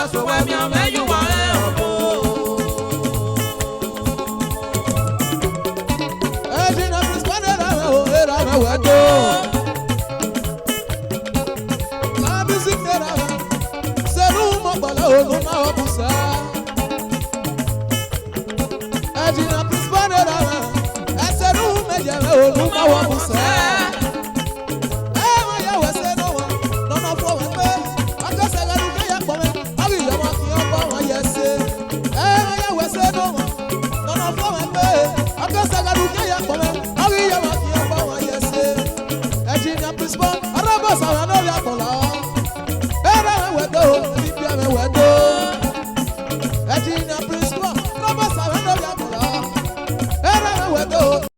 so when me am you want Ejina Prisbane o era na wedo. Na bisikera. Seru mo bala o no ma obusa. Ejina Prisbane seru me je o no ma obusa. Araba